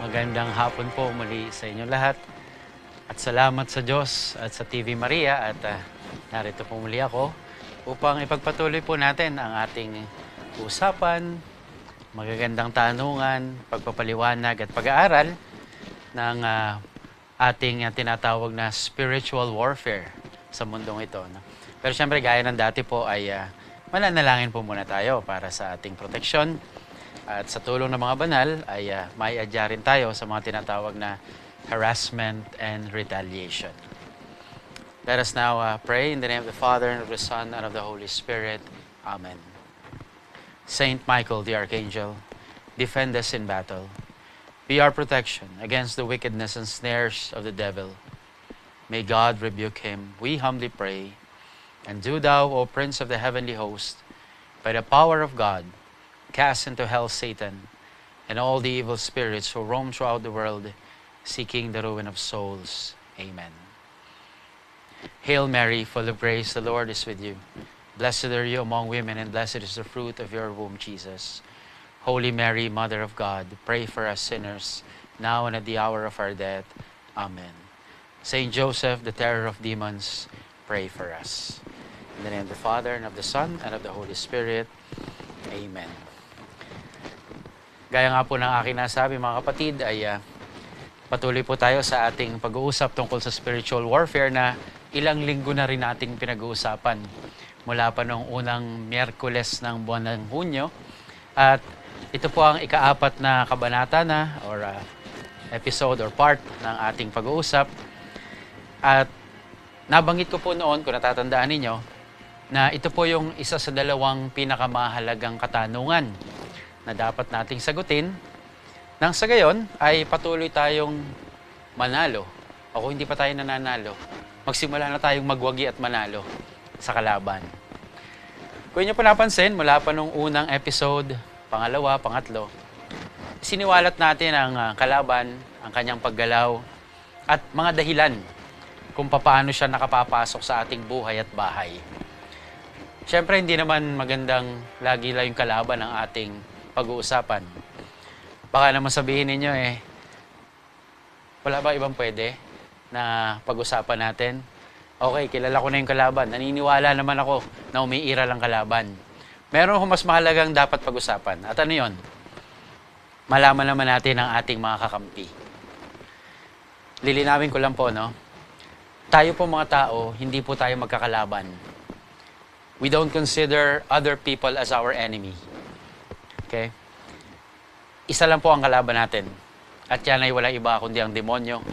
Magandang hapon po muli sa inyo lahat. At salamat sa Diyos at sa TV Maria at narito po muli ako upang ipagpatuloy po natin ang ating usapan, magagandang tanungan, pagpapaliwanag at pag-aaral ng ating tinatawag na spiritual warfare sa mundong ito. No? Pero syempre gaya ng dati po ay mananalangin po muna tayo para sa ating proteksyon. At sa tulong ng mga banal ay maiadya rin tayo sa mga tinatawag na harassment and retaliation. Let us now pray in the name of the Father, and of the Son, and of the Holy Spirit. Amen. Saint Michael the Archangel, defend us in battle. Be our protection against the wickedness and snares of the devil. May God rebuke him, we humbly pray. And do thou, O Prince of the heavenly host, by the power of God, cast into hell Satan and all the evil spirits who roam throughout the world, seeking the ruin of souls. Amen. Hail Mary, full of grace, the Lord is with you. Blessed are you among women, and blessed is the fruit of your womb, Jesus. Holy Mary, Mother of God, pray for us sinners, now and at the hour of our death. Amen. Saint Joseph, the terror of demons, pray for us. In the name of the Father, and of the Son, and of the Holy Spirit. Amen. Gaya nga po ng aking nasabi mga kapatid ay patuloy po tayo sa ating pag-uusap tungkol sa spiritual warfare na ilang linggo na rin nating pinag-uusapan mula pa noong unang Miyerkules ng buwan ng Hunyo. At ito po ang ika-4 na kabanata na or episode or part ng ating pag-uusap. At nabanggit ko po noon, kung natatandaan ninyo, na ito po yung isa sa dalawang pinakamahalagang katanungan na dapat nating sagutin nang sa gayon ay patuloy tayong manalo. O kung hindi pa tayo nananalo, magsimula na tayong magwagi at manalo sa kalaban. Kung inyo po napansin, mula pa nung unang episode, pangalawa, pangatlo, siniwalat natin ang kalaban, ang kanyang paggalaw, at mga dahilan kung paano siya nakapapasok sa ating buhay at bahay. Siyempre, hindi naman magandang lagi lang yung kalaban ng ating pag-uusapan. Baka naman sabihin ninyo wala ba ibang pwede na pag-usapan natin? Okay, kilala ko na yung kalaban. Naniniwala naman ako na umiiral ang kalaban. Meron akong mas mahalagang dapat pag-usapan. At ano yun? Malaman naman natin ang ating mga kakampi. Lilinawin ko lang po, no? Tayo po mga tao, hindi po tayo magkakalaban. We don't consider other people as our enemy. Okay? Isa lang po ang kalaban natin. At yan ay walang iba kundi ang demonyo.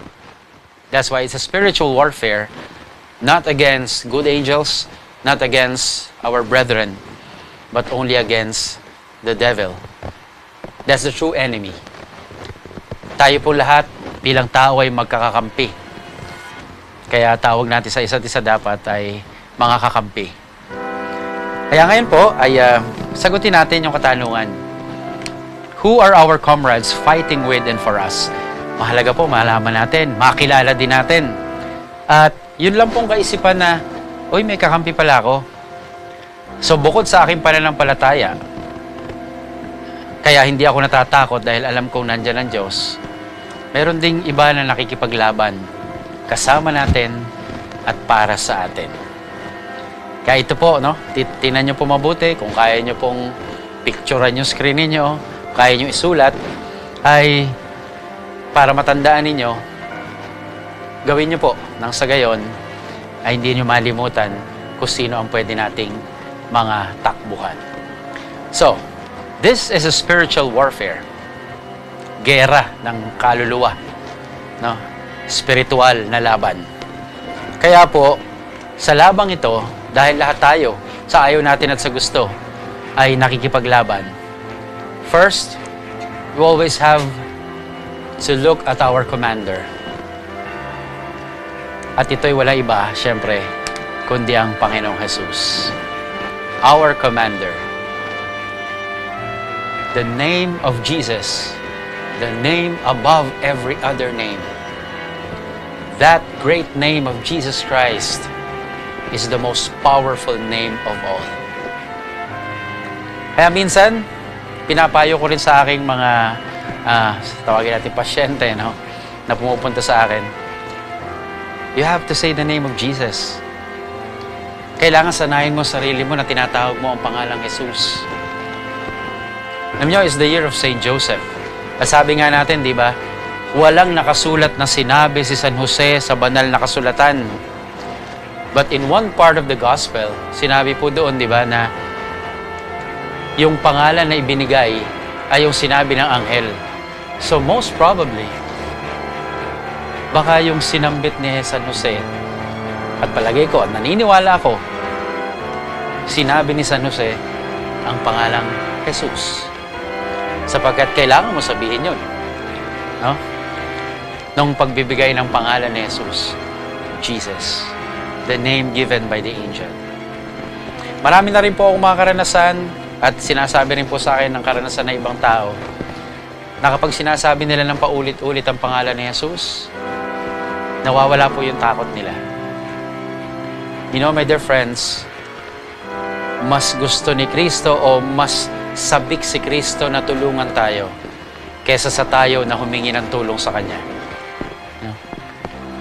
That's why it's a spiritual warfare, not against good angels, not against our brethren, but only against the devil. That's the true enemy. Tayo po lahat bilang tao ay magkakakampi. Kaya tawag natin sa isa't isa dapat ay mga kakampi. Kaya ngayon po ay sagutin natin yung katanungan. Who are our comrades fighting with and for us? Mahalaga po, malaman natin, makilala din natin. At yun lang pong kaisipan na, uy, may kakampi pala ako. So bukod sa aking pananampalataya, kaya hindi ako natatakot dahil alam kong nandyan ang Diyos, meron ding iba na nakikipaglaban, kasama natin at para sa atin. Kaya ito po, no? Tingnan nyo po mabuti, kung kaya nyo pong picturean yung screen ninyo, kaya nyo isulat, ay para matandaan ninyo, gawin nyo po nang sa gayon ay hindi nyo malimutan kung sino ang pwede nating mga takbuhan. So, this is a spiritual warfare. Gera ng kaluluwa. No? Spiritual na laban. Kaya po, sa labang ito, dahil lahat tayo, sa ayaw natin at sa gusto, ay nakikipaglaban. First, we always have to look at our commander. At ito'y wala iba, syempre, kundi ang Panginoong Jesus. Our commander. The name of Jesus, the name above every other name. That great name of Jesus Christ is the most powerful name of all. Kaya minsan, pinapayo ko rin sa aking mga tawagin natin pasyente, no? Na pumupunta sa akin, you have to say the name of Jesus. Kailangan sanayin mo sarili mo na tinatawag mo ang pangalang Jesus. Alam nyo, it's the year of Saint Joseph. At sabi nga natin, di ba, walang nakasulat na sinabi si San Jose sa banal na kasulatan. But in one part of the gospel, sinabi po doon, di ba, na yung pangalan na ibinigay ay yung sinabi ng anghel. So most probably, baka yung sinambit ni San Jose, at palagay ko, at naniniwala ako, sinabi ni San Jose ang pangalang Jesus. Sapagkat kailangan mo sabihin yun. No? Nung pagbibigay ng pangalan ni Jesus, Jesus, the name given by the angel. Marami na rin po akong mga karanasan at sinasabi rin po sa akin ng karanasan ng ibang tao na kapag sinasabi nila ng paulit-ulit ang pangalan ni Jesus, nawawala po yung takot nila. You know, my dear friends, mas gusto ni Kristo o mas sabik si Kristo na tulungan tayo kesa sa tayo na humingi ng tulong sa Kanya.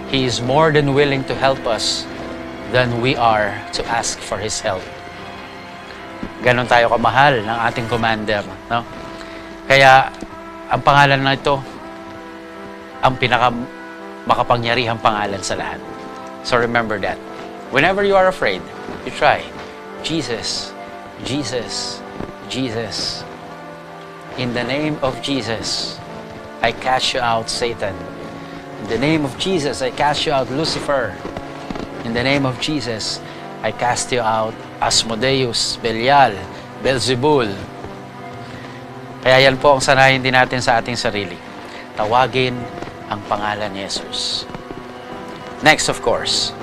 He is more than willing to help us than we are to ask for His help. Ganon tayo kamahal ng ating commander. No? Kaya, ang pangalan na ito, ang makapangyarihang pangalan sa lahat. So remember that. Whenever you are afraid, you try. Jesus, Jesus, Jesus. In the name of Jesus, I cast you out, Satan. In the name of Jesus, I cast you out, Lucifer. In the name of Jesus, I cast you out, Asmodeus, Belial, Beelzebul. Kaya yan po ang sanayin din natin sa ating sarili. Tawagin ang pangalan ni Jesus. Next, of course,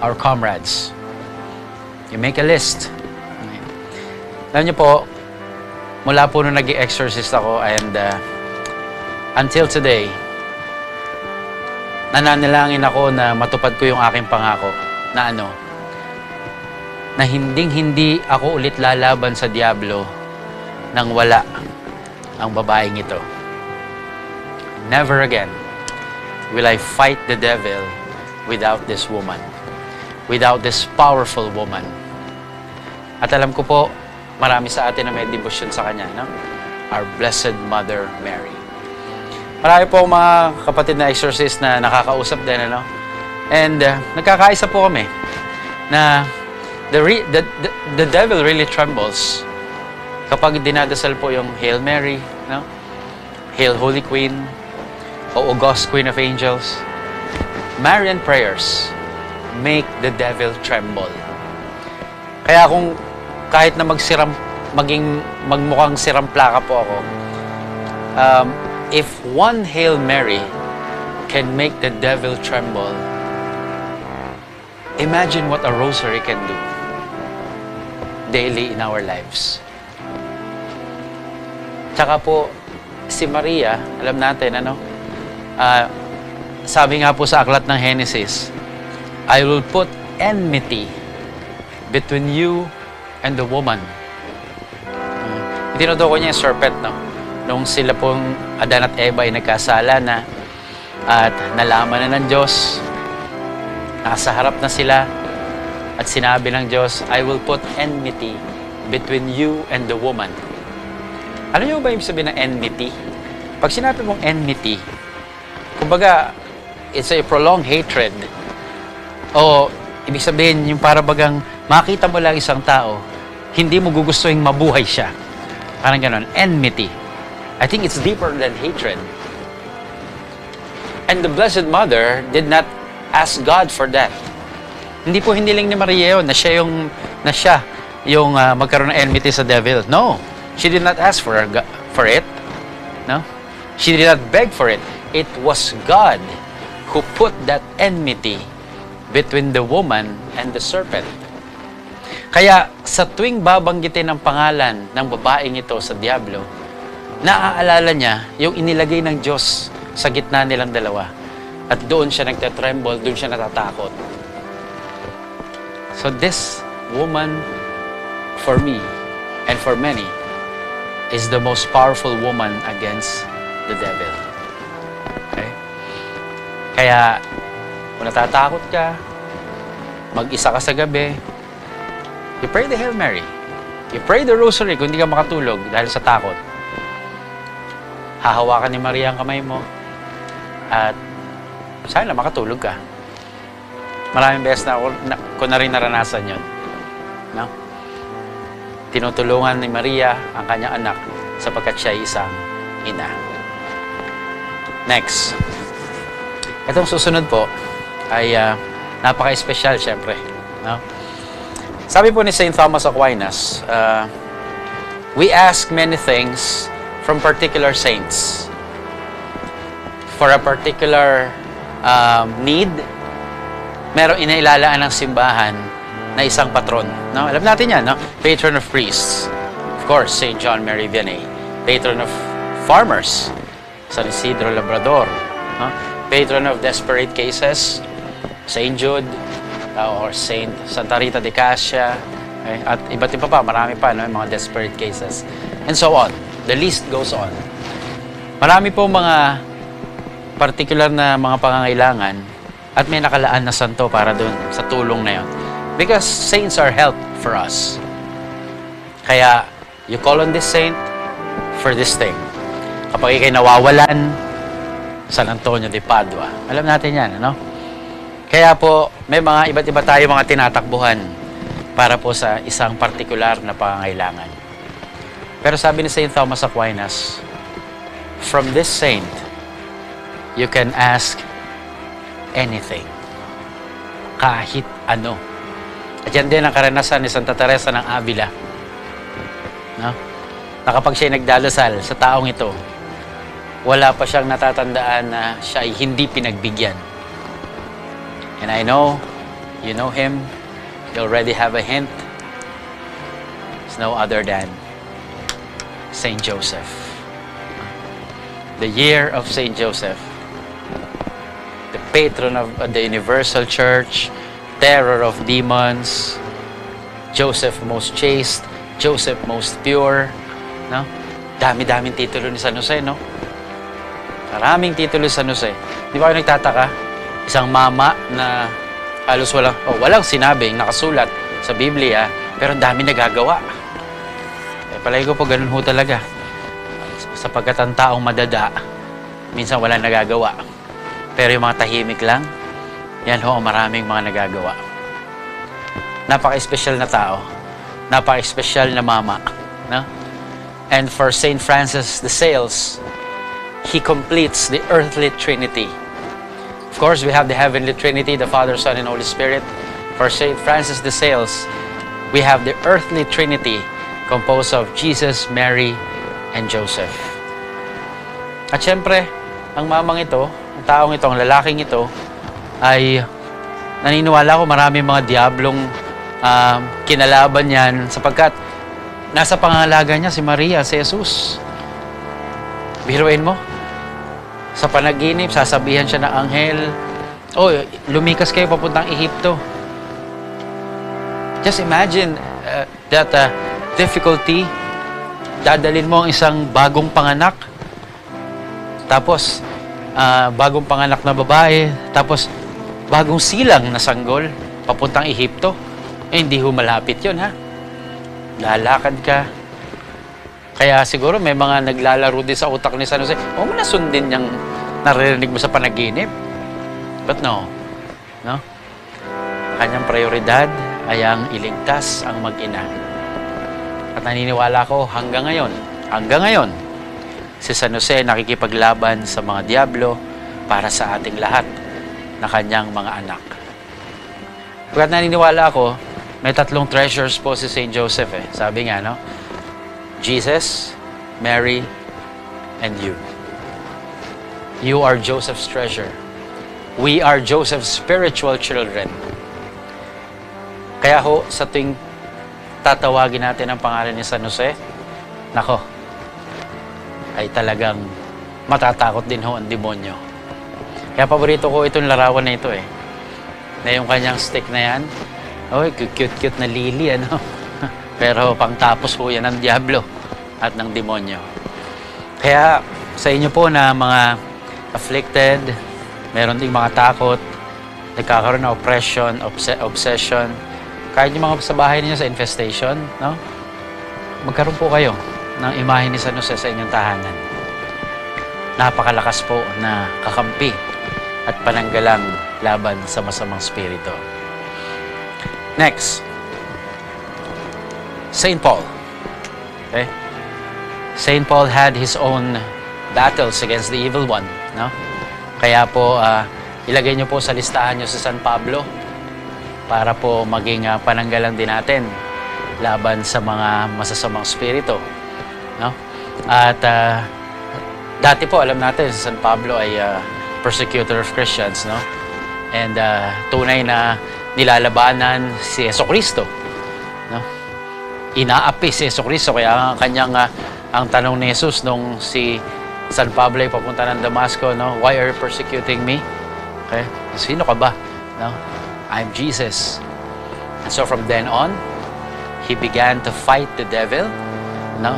our comrades. You make a list. Alam niyo po, mula po nung nag-exorcist ako and until today, nananalangin ako na matupad ko yung aking pangako na na hinding-hindi ako ulit lalaban sa Diablo nang wala ang babaeng ito. Never again will I fight the devil without this woman, without this powerful woman. At alam ko po, marami sa atin na may devotion sa kanya, no? Our Blessed Mother Mary. Marami po mga kapatid na exorcist na nakakausap din, ano? And nagkakaisa po kami na the devil really trembles kapag dinadasal po yung Hail Mary, no? Hail Holy Queen, o August Queen of Angels. Marian prayers make the devil tremble. Kaya kung kahit na magmukhang siramplaka po ako, if one Hail Mary can make the devil tremble, imagine what a rosary can do daily in our lives. Tsaka po, si Maria, alam natin, sabi nga po sa aklat ng Genesis, I will put enmity between you and the woman. Tinutukoy niya yung serpent, no? Nung sila pong Adan at Eva ay nagkasala na at nalaman na ng Diyos, nasa harap na sila at sinabi ng Diyos, I will put enmity between you and the woman. Ano yung ba yung sabihin ng enmity? Pag sinabi mong enmity, kumbaga, it's a prolonged hatred. O, ibig sabihin, yung para bagang makita mo lang isang tao, hindi mo gugustuhin mabuhay siya. Parang ganon, enmity. I think it's deeper than hatred. And the Blessed Mother did not ask God for that. Hindi po hiniling ni Maria yun, na siya yung magkaroon ng enmity sa devil. No, she did not ask for it. No, she did not beg for it. It was God who put that enmity between the woman and the serpent. Kaya sa tuwing babanggitin ang pangalan ng babaeng ito sa Diablo, naaalala niya yung inilagay ng Diyos sa gitna nilang dalawa. At doon siya nagtatremble, doon siya natatakot. So this woman, for me and for many, is the most powerful woman against the devil. Okay? Kaya, kung natatakot ka, mag-isa ka sa gabi, you pray the Hail Mary. You pray the Rosary kung hindi ka makatulog dahil sa takot. Hahawakan ni Maria ang kamay mo at sana makatulog ka. Maraming beses na ko na rin naranasan yun. No? Tinutulungan ni Maria ang kanyang anak sapagkat siya ay isang ina. Next. Itong susunod po ay napaka-espesyal syempre. No? Sabi po ni St. Thomas Aquinas, we ask many things from particular saints. For a particular need, merong inailalaan ng simbahan na isang patron. No? Alam natin yan, no? Patron of priests. Of course, St. John Mary Vianney. Patron of farmers, San Isidro Labrador. No? Patron of desperate cases, St. Jude, or St. Santa Rita de Cassia. Okay? At iba't iba pa, marami pa, no? Mga desperate cases. And so on. The list goes on. Marami po mga particular na mga pangangailangan at may nakalaan na santo para dun sa tulong na yun. Because saints are help for us. Kaya, you call on this saint for this thing. Kapag ikay nawawalan, San Antonio de Padua. Alam natin yan, ano? Kaya po, may mga iba't iba tayo mga tinatakbuhan para po sa isang partikular na pangangailangan. Pero sabi ni St. Thomas Aquinas, from this saint, you can ask anything. Kahit ano. At yan din ang karanasan ni Santa Teresa ng Avila. No? Na kapag siya nagdalasal sa taong ito, wala pa siyang natatandaan na siya ay hindi pinagbigyan. And I know, you know him, you already have a hint. It's no other than Saint Joseph. The year of Saint Joseph. The patron of the Universal Church, terror of demons, Joseph most chaste, Joseph most pure. No? Dami-daming titulo ni San Jose, no? Maraming titulo ni San Jose. Di ba kayo nagtataka? Isang mama na halos walang sinabing nakasulat sa Biblia, pero dami nagagawa. Palagi ko po ganun ho talaga. Sapagkat ang taong madada, minsan wala nagagawa. Pero yung mga tahimik lang, yan ho, maraming mga nagagawa. Napaka-espesyal na tao. Napaka-espesyal na mama. No? And for St. Francis de Sales, he completes the earthly trinity. Of course, we have the heavenly trinity, the Father, Son, and Holy Spirit. For St. Francis de Sales, we have the earthly trinity composed of Jesus, Mary, and Joseph. At syempre, ang mamang ito, ang taong ito, ang lalaking ito, ay naniniwala ko marami mga diablong kinalaban yan sapagkat nasa pangangalaga niya si Maria, si Jesus. Biruin mo, sa panaginip, sasabihan siya ng anghel, oh, lumikas kayo papuntang Ehipto. Just imagine that difficulty, dadalin mo ang isang bagong panganak, tapos bagong panganak na babae, tapos bagong silang na sanggol, papuntang Ehipto. Eh, hindi ho malapit yun, ha? Lalakad ka. Kaya siguro may mga naglalaro din sa utak ni San Jose, huwag mo na sundin yung naririnig mo sa panaginip. But no. No? Kanyang prioridad ay ang iligtas ang mag-ina. At naniniwala ko hanggang ngayon, si San Jose nakikipaglaban sa mga diablo para sa ating lahat na kanyang mga anak. Pagkat naniniwala ako, may tatlong treasures po si St. Joseph. Sabi nga, no? Jesus, Mary, and you. You are Joseph's treasure. We are Joseph's spiritual children. Kaya ho, sa tuwing tatawagin natin ang pangalan ni San Jose, nako, ay talagang matatakot din ho ang demonyo. Kaya paborito ko itong larawan na ito na yung kanyang stick na yan, cute-cute na lily, ano? Pero pangtapos po yan ng diablo. at ng demonyo. Kaya sa inyo po na mga afflicted, meron ding mga takot, nagkakaroon ng oppression, obsession, kahit yung mga sa bahay niyo sa infestation, no? Magkaroon po kayo ng imahe ni San Jose sa inyong tahanan. Napakalakas po na kakampi at pananggalang laban sa masamang spirito. Next, Saint Paul. Okay? Saint Paul had his own battles against the evil one, no? Kaya po, ilagay niyo po sa listahan niyo si San Pablo para po maging pananggalang din natin laban sa mga masasamang spirito, no? At dati po alam natin si San Pablo ay persecutor of Christians, no? And tunay na nilalabanan si Jesucristo, no? Inaapi si Jesucristo, kaya ang kanyang ang tanong ni Jesus nung si San Pablo ay papunta ng Damasco, no? Why are you persecuting me? Okay? Sino ka ba? No? I'm Jesus. And so from then on, he began to fight the devil, no?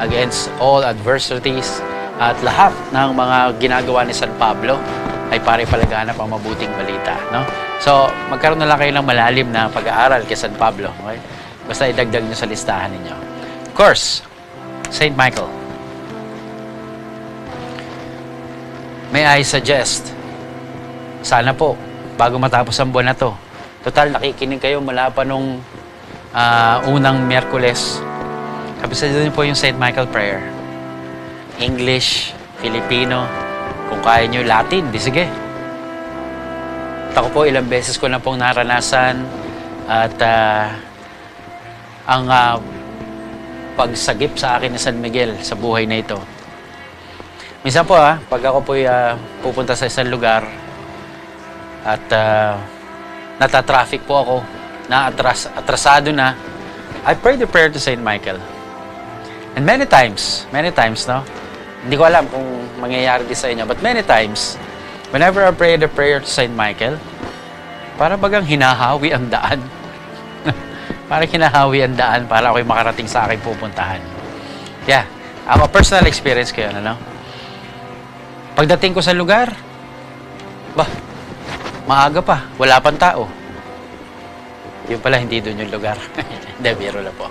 Against all adversities, at lahat ng mga ginagawa ni San Pablo ay pare palaganap ang mabuting balita, no? So, magkaroon na lang kayo ng malalim na pag-aaral kay San Pablo, okay? Basta idagdag nyo sa listahan ninyo. Of course, Saint Michael. May I suggest, sana po, bago matapos ang buwan na to, total, nakikinig kayo mula pa nung unang Miyerkules. Kapisahin niyo po yung Saint Michael Prayer. English, Filipino, kung kaya nyo Latin, di sige. At ako po, ilang beses ko na pong naranasan at ang pagsagip sa akin ni San Miguel sa buhay na ito. Minsan po pag ako po pupunta sa isang lugar at natatraffic po ako, atrasado na, I pray the prayer to Saint Michael. And many times, no? Hindi ko alam kung mangyayari din sa inyo, but many times, whenever I pray the prayer to Saint Michael, para bagang hinahawi ang daan. Para hinahawi ang daan para ako'y makarating sa aking pupuntahan. Yeah, a personal experience ko yun, ano? Pagdating ko sa lugar, maaga pa, wala pang tao. Yun pala, hindi doon yung lugar. Hindi, biro lang po.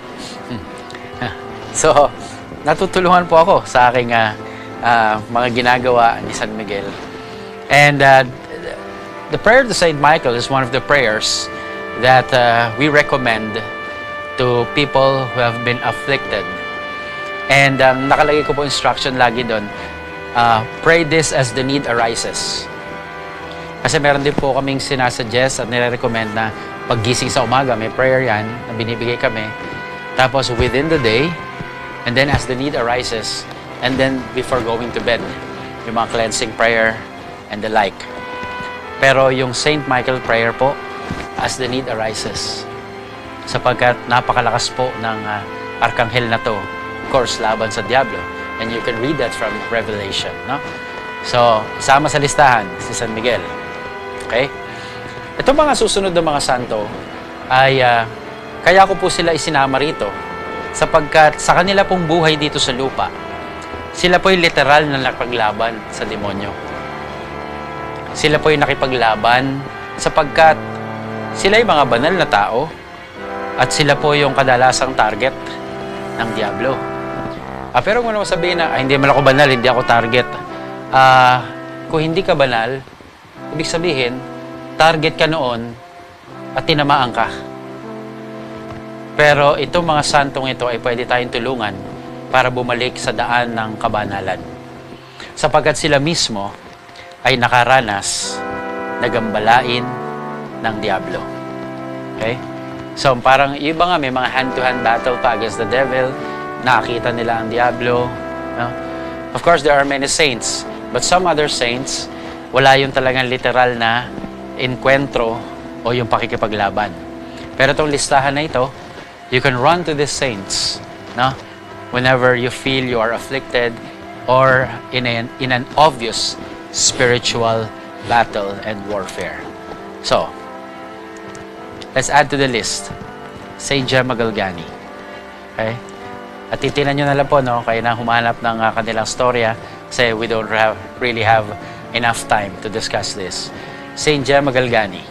So, natutulungan po ako sa aking mga ginagawa ni San Miguel. And the prayer to Saint Michael is one of the prayers that we recommend to people who have been afflicted. And nakalagay ko po instruction lagi doon, pray this as the need arises. Kasi meron din po kaming sinasuggest at nire-recommend na paggising sa umaga, may prayer yan na binibigay kami. Tapos within the day, and then as the need arises, and then before going to bed, yung mga cleansing prayer and the like. Pero yung Saint Michael prayer po, as the need arises. Sapagkat napakalakas po ng arkanghel na to, of course, laban sa Diablo. And you can read that from Revelation, no? So, isama sa listahan si San Miguel. Okay? Itong mga susunod na mga santo ay kaya ko po sila isinama rito sapagkat sa kanila pong buhay dito sa lupa, sila po yung literal na nakipaglaban sa demonyo. Sila po yung nakipaglaban sapagkat sila yung mga banal na tao at sila po yung kadalasang target ng Diablo. Pero kung ano sabihin na, hindi man ako banal, hindi ako target. Kung hindi ka banal, ibig sabihin, target ka noon at tinamaan ka. Pero itong mga santong ito ay pwede tayong tulungan para bumalik sa daan ng kabanalan. Sapagkat sila mismo ay nakaranas na gambalain ng Diablo. Okay? So parang iba nga, may mga hand-to-hand battle pa against the devil. Nakakita nila ang Diablo. No? Of course, there are many saints. But some other saints, wala yung talagang literal na enkwentro o yung pakikipaglaban. Pero itong listahan na ito, you can run to these saints, no? Whenever you feel you are afflicted or in an obvious spiritual battle and warfare. So, let's add to the list, Saint Gemma Galgani. Okay? At titinan nyo na lang po, no, kayo na humanap ng kanilang storya kasi we don't really have enough time to discuss this. Saint Gemma Galgani,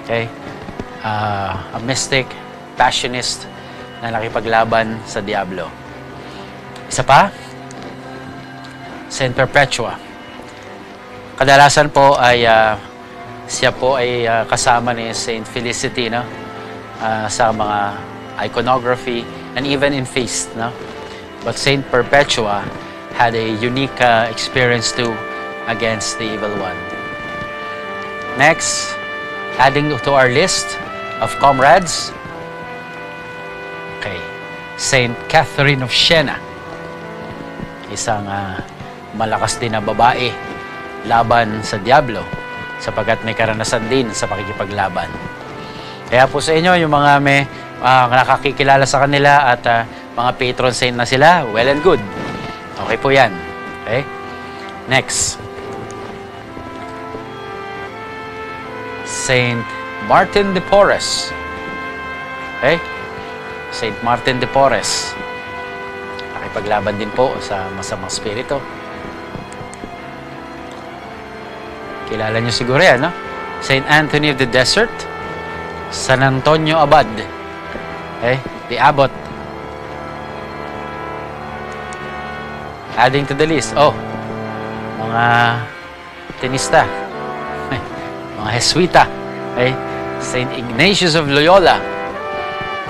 okay? A mystic, passionist na nakipaglaban sa Diablo. Isa pa, Saint Perpetua. Kadalasan po ay siya po ay kasama ni Saint Felicity, no? Sa mga iconography and even in feast, no? But Saint Perpetua had a unique experience too against the evil one. Next, adding to our list of comrades, okay, Saint Catherine of Siena, isang malakas din na babae laban sa Diablo sapagkat may karanasan din sa pakikipaglaban. Kaya po sa inyo, yung mga may nakakikilala sa kanila at mga patron saint na sila, well and good. Okay po yan. Okay? Next. Saint Martin de Porres. Okay? Saint Martin de Porres. Nakipaglaban din po sa masamang spirito. Kilala nyo siguro yan, no? Saint Anthony of the Desert. San Antonio Abad. Okay? The Abbot. Adding to the list. Oh, mga tenista. Mga Jesuita. Okay? Saint Ignatius of Loyola.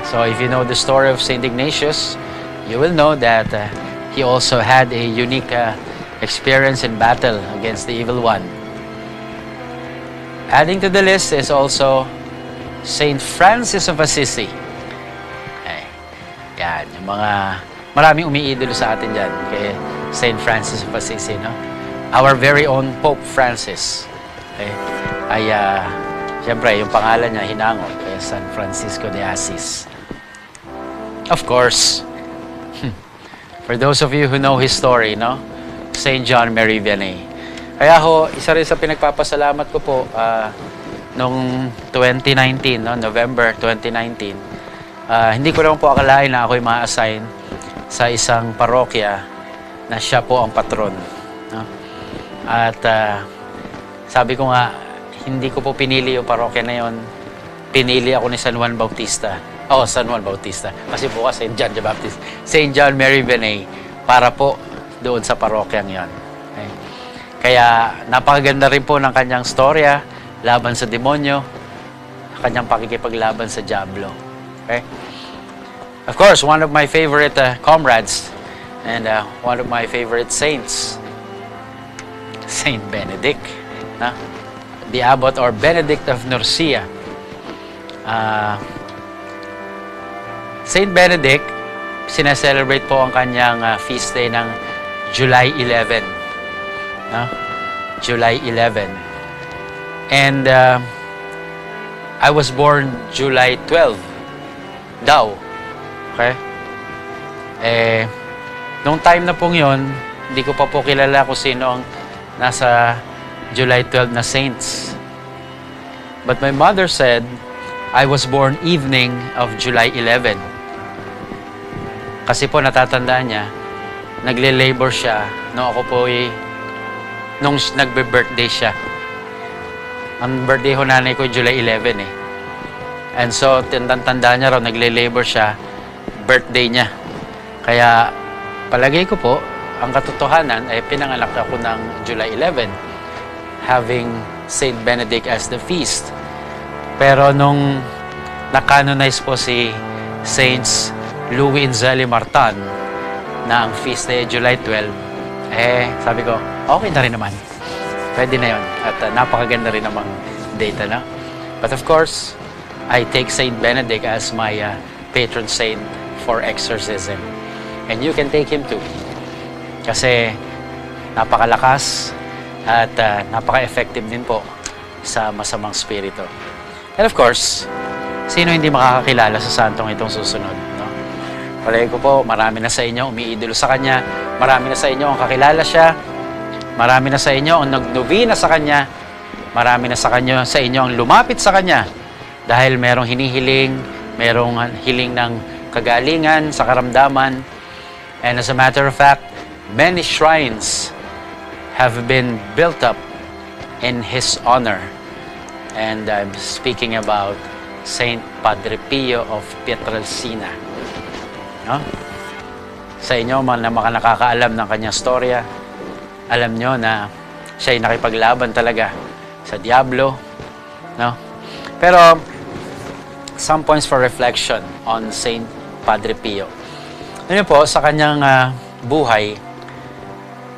So if you know the story of Saint Ignatius, you will know that he also had a unique experience in battle against the evil one. Adding to the list is also Saint Francis of Assisi. Okay. Yan, yung mga maraming umiidolo sa atin dyan kay Saint Francis of Assisi, no? Our very own Pope Francis. Okay. Ay, siyempre, yung pangalan niya, hinangon kay San Francisco de Assis. Of course, for those of you who know his story, no? Saint John Mary Vianney. Kaya ho, isa rin sa pinagpapasalamat ko po, noong 2019, no? November 2019, hindi ko naman po akalain na ako'y ma-assign sa isang parokya na siya po ang patron. No? At sabi ko nga, hindi ko po pinili yung parokya na yon. Pinili ako ni San Juan Bautista. Oh, San Juan Bautista. Kasi po St. John the Baptist. St. John Mary Vianney para po doon sa parokyang yon. Okay? Kaya napakaganda rin po ng kanyang storya laban sa demonyo, kanyang pakikipaglaban sa Diablo. Okay? Of course, one of my favorite comrades and one of my favorite saints, Saint Benedict, na? The Abbot or Benedict of Nursia. Saint Benedict, sineselebrate po ang kanyang feast day ng July 11. No? July 11. And I was born July 12 daw. Okay? Nung time na pong yun, hindi ko pa po kilala kung sino ang nasa July 12 na saints. But my mother said, I was born evening of July 11. Kasi po natatandaan niya, nagle-labor siya nung ako po nung nagbe-birthday siya. Ang birthday ho nanay ko July 11 eh. And so, tandaan niya raw, nagle-labor siya, birthday niya. Kaya, palagay ko po, ang katotohanan ay pinanganak ako ng July 11, having Saint Benedict as the feast. Pero nung na-canonize po si Saints Louis Inzali Martin na ang feast day July 12, sabi ko, okay na rin naman. Pwede na yun. At napakaganda rin namang data, no? But of course, I take Saint Benedict as my patron saint for exorcism. And you can take him too. Kasi napakalakas at napaka-effective din po sa masamang spirito. And of course, sino hindi makakakilala sa santong itong susunod, no? Palagi ko po, marami na sa inyo umiidolo sa kanya, marami na sa inyo ang kakilala siya, marami na sa inyo ang nagnovena sa kanya, marami na sa inyo ang lumapit sa kanya dahil merong hinihiling, merong hiling ng kagalingan sa karamdaman, And as a matter of fact, many shrines have been built up in his honor. And I'm speaking about Saint Padre Pio of Pietrelcina. No? Sa inyo, mga nakakaalam ng kanyang storya, alam nyo na siya ay nakipaglaban talaga sa Diablo. No? Pero, some points for reflection on Saint Padre Pio. Ano po, sa kanyang buhay,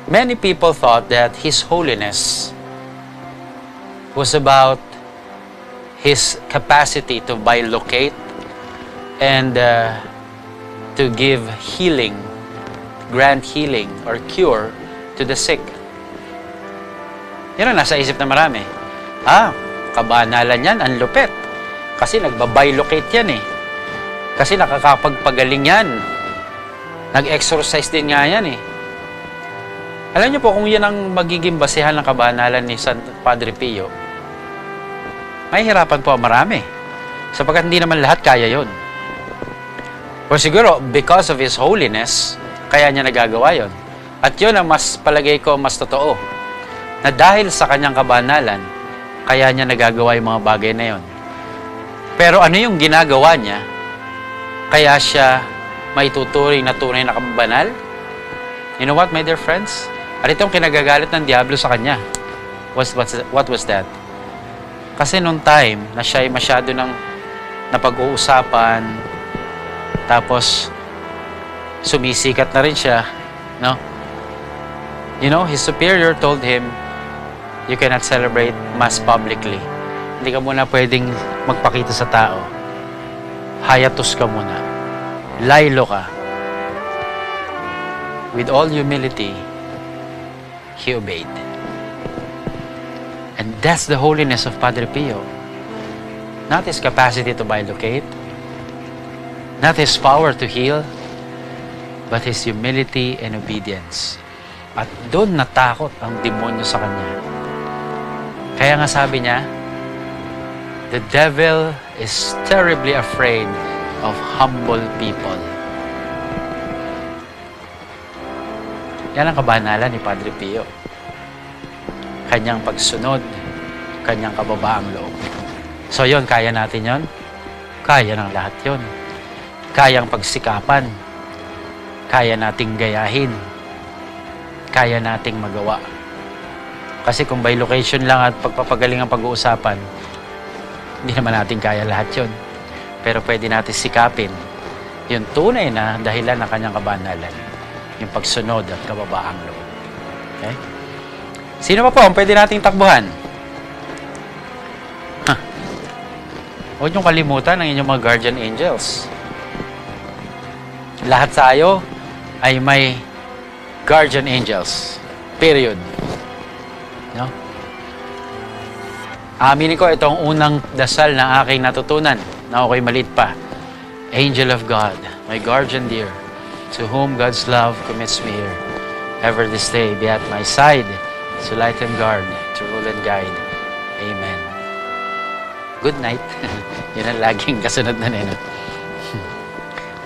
many people thought that His Holiness was about his capacity to bilocate and to give healing, grant healing or cure to the sick. Yan ang nasa isip na marami. Kabanalan yan, ang lupit. Kasi nagbabilocate yan eh. Kasi nakakapagpagaling yan. Nag-exercise din nga yan eh. Alam niyo po kung yan ang magiging basehan ng kabanalan ni San Padre Pio, may hirapan po marami. Sapagkat hindi naman lahat kaya yun. O siguro, because of His holiness, kaya niya nagagawa yun. At yun ang mas palagay ko mas totoo. Na dahil sa kanyang kabanalan, kaya niya nagagawa yung mga bagay na yun. Pero ano yung ginagawa niya, kaya siya maituturing na tunay na kabanal? You know what, my dear friends? At itong kinagagalit ng Diablo sa kanya. What was that? Kasi nung time na siya ay masyado ng napag-uusapan, tapos sumisikat na rin siya, no? You know, his superior told him, you cannot celebrate Mass publicly. Hindi ka muna pwedeng magpakita sa tao. Hayatus ka muna. Laylo ka. With all humility, he obeyed. And that's the holiness of Padre Pio. Not his capacity to bilocate, not his power to heal, but his humility and obedience. At doon natakot ang demonyo sa kanya. Kaya nga sabi niya, the devil is terribly afraid of humble people. Yan ang kabanalan ni Padre Pio. Kanyang pagsunod, kanyang kababaang loob. So yun, kaya natin yun? Kaya ng lahat yun. Kayang pagsikapan. Kaya nating gayahin. Kaya nating magawa. Kasi kung by location lang at pagpapagaling ang pag-uusapan, hindi naman natin kaya lahat yun. Pero pwede natin sikapin yung tunay na dahilan ng kanyang kabanalan. Yung pagsunod at kababaang loob. Okay? Sino pa po ang pwede nating takbuhan? Huwag niyong kalimutan ang inyong mga guardian angels. Lahat tayo ay may guardian angels. Period. No? Aminin ko, ito ang unang dasal na aking natutunan na ako'y maliit pa. Angel of God, my guardian dear, to whom God's love commits me here. Ever this day be at my side, to light and guard, to rule and guide. Amen. Good night. Yun ang laging kasunod na nino.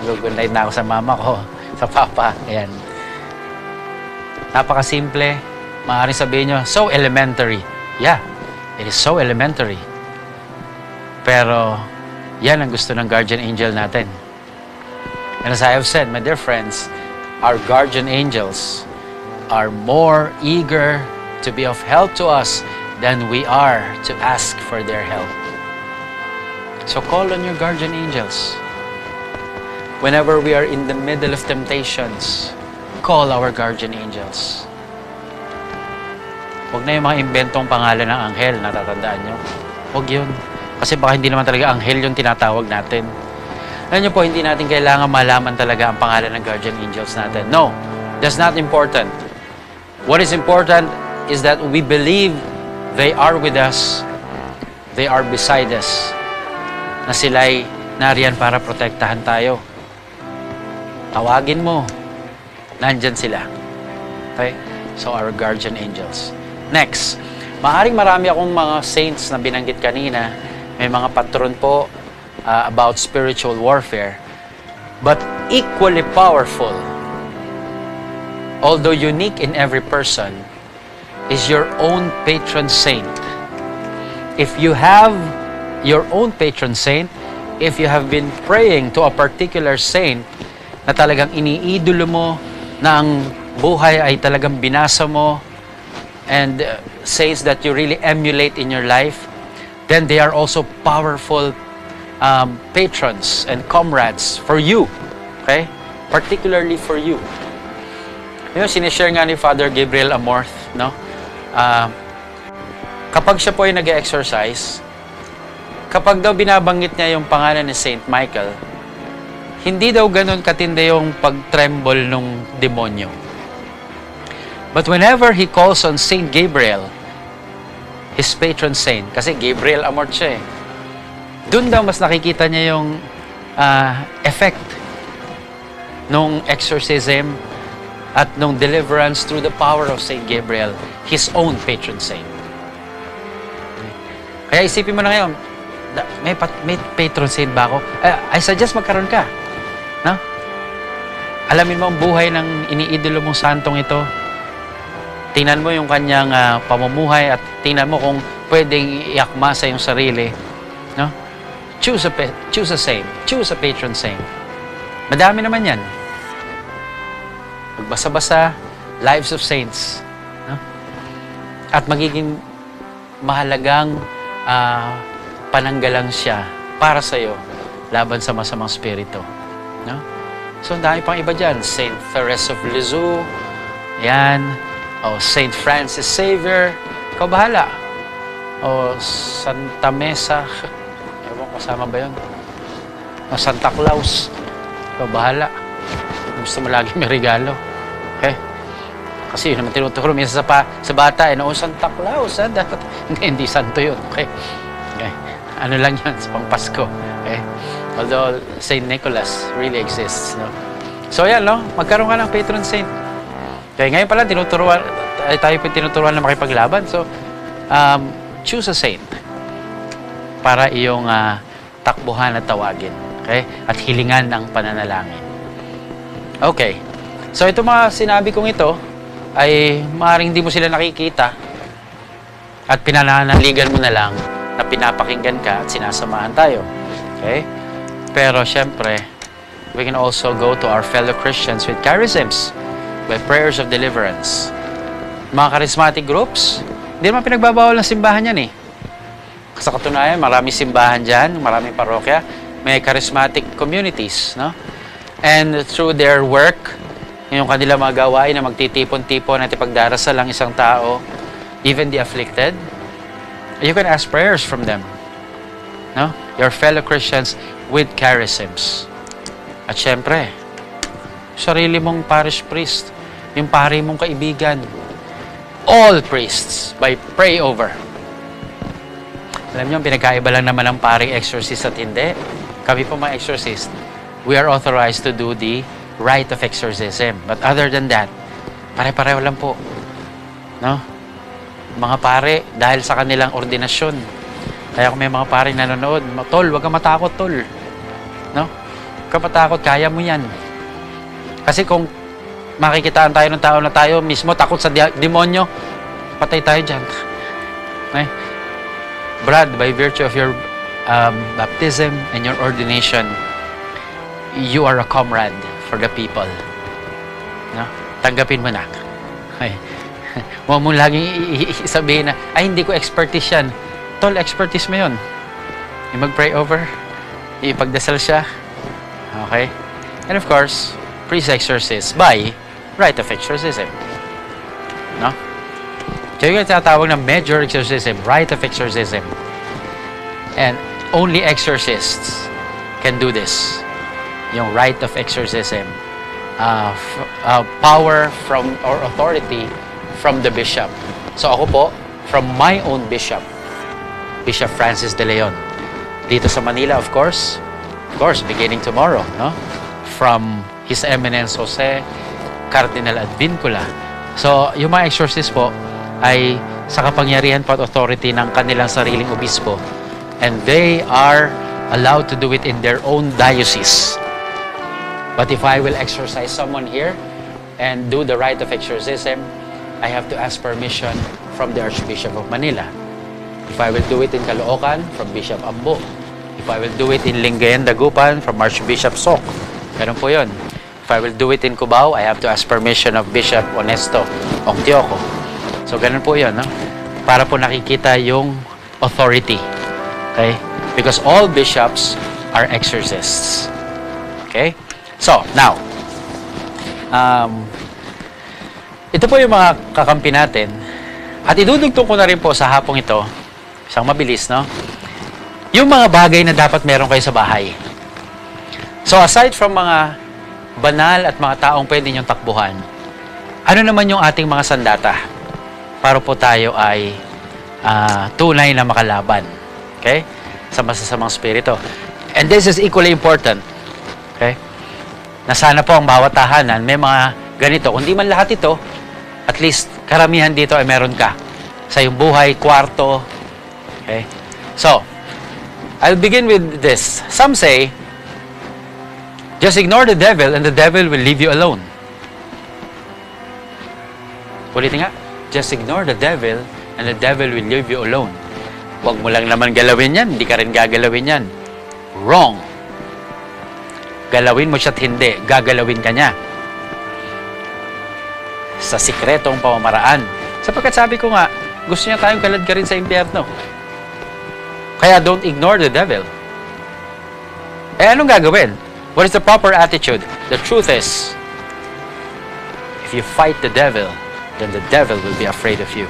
Good night na ako sa mama ko, sa papa. Ayan. Napakasimple. Maaaring sabihin nyo, so elementary. Yeah, it is so elementary. Pero, yan ang gusto ng guardian angel natin. And as I have said, my dear friends, our guardian angels are more eager to be of help to us than we are to ask for their help. So call on your guardian angels. Whenever we are in the middle of temptations, call our guardian angels. Huwag na yung mga inventong pangalan ng anghel, natatandaan nyo. Huwag yun. Kasi baka hindi naman talaga anghel yung tinatawag natin. Alam nyo po, hindi natin kailangan malaman talaga ang pangalan ng guardian angels natin. No, that's not important. What is important is that we believe they are with us, they are beside us, na sila'y nariyan para protektahan tayo. Tawagin mo, nandyan sila. Okay? So, our guardian angels. Next, maaring marami akong mga saints na binanggit kanina. May mga patron po about spiritual warfare. But equally powerful although unique in every person, is your own patron saint. If you have your own patron saint, if you have been praying to a particular saint na talagang iniidolo mo, na ang buhay ay talagang binasa mo, and saints that you really emulate in your life, then they are also powerful patrons and comrades for you. Okay? Particularly for you. You know, sinishare nga ni Father Gabriel Amorth, no? Kapag siya po ay nag-exercise, kapag daw binabanggit niya yung pangalan ni Saint Michael, hindi daw ganun katindi yung pag-tremble nung demonyo. But whenever he calls on Saint Gabriel, his patron saint, kasi Gabriel Amorth siya eh, dun daw mas nakikita niya yung effect nung exorcism at nung deliverance through the power of Saint Gabriel, his own patron saint. Kaya isipin mo na ngayon, may patron saint ba ako? I suggest magkaroon ka. No? Alamin mo ang buhay ng iniidolo mong santong ito. Tingnan mo yung kanyang pamumuhay at tingnan mo kung pwedeng iakma sa iyong sarili. No? Choose a saint. Choose a patron saint. Madami naman yan. Magbasa-basa, Lives of Saints. No? At magiging mahalagang pananggalang siya para sa iyo laban sa masamang spirito. No? So, dahil pang iba dyan. Saint Therese of Lisieux. Yan. O Saint Francis Xavier. Ikaw bahala. O Santa Mesa. Ewan, kasama ba yun? O Santa Claus. Ikaw bahala. Gusto mo lagi may regalo. Okay? Kasi yun naman tinuturo minsan sa bata, Santa Claus, dapat hindi santo yun. Okay? Okay? Ano lang yun, sa pang-Pasko. Okay? Although, Saint Nicholas really exists, no? So, yan, no? Magkaroon ka ng patron saint. Okay, ngayon pala, tayo po tinuturuan na makipaglaban. So, choose a saint para iyong takbuhan at tawagin. Okay? At hilingan ng pananalangin. Okay. So, ito mga sinabi kong ito, ay maaaring hindi mo sila nakikita at pinananaligan mo na lang na pinapakinggan ka at sinasamahan tayo. Okay? Pero syempre, we can also go to our fellow Christians with charisms, by prayers of deliverance. Mga charismatic groups, hindi naman pinagbabawal ng simbahan yan eh. Sa katunayan, maraming simbahan dyan, maraming parokya, may charismatic communities, no? And through their work, yung kanila mga gawain na magtitipon-tipon at ipagdarasal lang isang tao, even the afflicted, you can ask prayers from them. No? Your fellow Christians with charisms. At syempre, sarili mong parish priest, yung pari mong kaibigan, all priests by pray over. Alam niyo, pinagkaiba lang naman ang paring exorcist at hindi. Kami po mga exorcist, we are authorized to do the rite of exorcism. But other than that, pare-pareho lang po. No? Mga pare, dahil sa kanilang ordinasyon. Kaya kung may mga pare nanonood, tol, huwag kang matakot, tol. No? Huwag kang matakot, kaya mo yan. Kasi kung makikitaan tayo ng tao na tayo mismo takot sa demonyo, patay tayo dyan. Okay? Brad, by virtue of your baptism and your ordination, you are a comrade for the people. No? Tanggapin mo na. Okay. Huwag mo laging sabihin na, ay, hindi ko expertise yan. Tol, expertise mo yun. Yung mag-pray over, ipagdasal siya. Okay? And of course, priest exorcist by rite of exorcism. No? So yung tinatawag na major exorcism, rite of exorcism. And only exorcists can do this. Yung rite of exorcism, power from or authority from the bishop. So ako po, from my own bishop, Bishop Francis De Leon, dito sa Manila, of course, beginning tomorrow, no? From His Eminence Jose Cardinal Advincula. So yung mga exorcist po ay sa kapangyarihan po at authority ng kanilang sariling obispo, and they are allowed to do it in their own diocese. But if I will exorcise someone here, and do the rite of exorcism, I have to ask permission from the Archbishop of Manila. If I will do it in Caloocan, from Bishop Ambo. If I will do it in Lingayen, Dagupan, from Archbishop Sok. Ganun po yun. If I will do it in Cubao, I have to ask permission of Bishop Honesto Ongtioco. So, ganun po yun, no? Para po nakikita yung authority. Okay? Because all bishops are exorcists. Okay? So, now, ito po yung mga kakampi natin. At idudugtong ko na rin po sa hapong ito, isang mabilis, no? Yung mga bagay na dapat meron kayo sa bahay. So, aside from mga banal at mga taong pwede niyong takbuhan, ano naman yung ating mga sandata para po tayo ay tunay na makalaban, okay, sa masasamang spirito. And this is equally important, okay, na sana po ang bawat tahanan may mga ganito. Kung di man lahat ito, at least karamihan dito ay meron ka sa iyong buhay, kwarto, okay. So, I'll begin with this. Some say, just ignore the devil and the devil will leave you alone. Ulitin nga, just ignore the devil and the devil will leave you alone. Huwag mo lang naman galawin yan, hindi ka rin gagalawin yan. Wrong. Galawin mo siya't hindi, gagalawin ka niya. Sa sikretong pamamaraan. Sapagkat sabi ko nga, gusto niya tayong kalad ka rin sa impyerno. Kaya don't ignore the devil. Eh anong gagawin? What is the proper attitude? The truth is, if you fight the devil, then the devil will be afraid of you.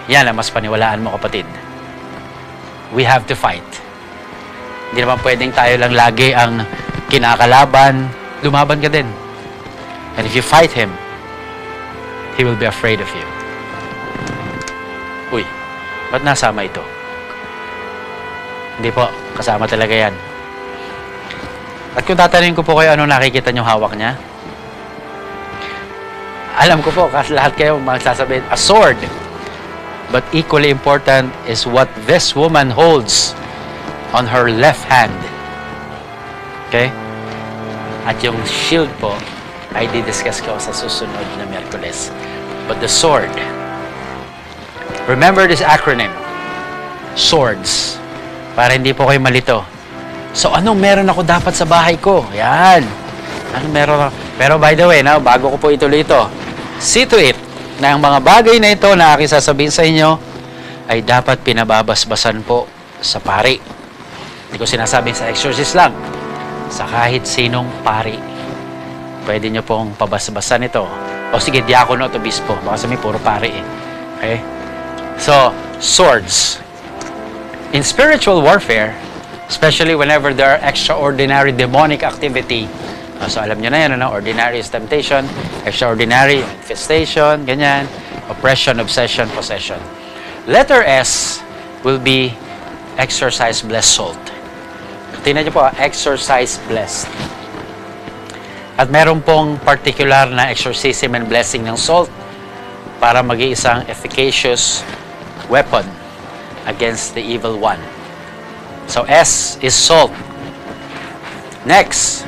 Yan ang mas paniwalaan mo, kapatid. We have to fight. Hindi naman pwedeng tayo lang lagi ang kinakalaban. Lumaban ka din. And if you fight him, he will be afraid of you. Uy, ba't nasama ito? Hindi po, kasama talaga yan. At kung tatanungin ko po kayo ano nakikita nyo hawak niya, alam ko po, kasi lahat kayo magsasabihin, a sword. But equally important is what this woman holds on her left hand. Okay? At yung shield po, ay didiscuss ko sa susunod na Miyerkules. But the sword, remember this acronym, SWORDS, para hindi po kayo malito. So, anong meron ako dapat sa bahay ko? Yan. Anong meron ako? Pero by the way, no, bago ko po ituloy ito, see to it na ang mga bagay na ito na aking sasabihin sa inyo ay dapat pinababasbasan po sa pari. Hindi ko sinasabing sa exorcist lang. Sa kahit sinong pari. Pwede nyo pong pabasbasan ito. O sige, diakono at obispo. Baka sa may puro pari eh. Okay? So, swords. In spiritual warfare, especially whenever there are extraordinary demonic activity. So, alam nyo na yan, ano? Ordinary is temptation, extraordinary, infestation, ganyan, oppression, obsession, possession. Letter S will be exorcise, blessed, salt. Tingnan nyo po, exorcise, blessed. At meron pong particular na exorcism and blessing ng salt para mag-iisang efficacious weapon against the evil one. So, S is salt. Next,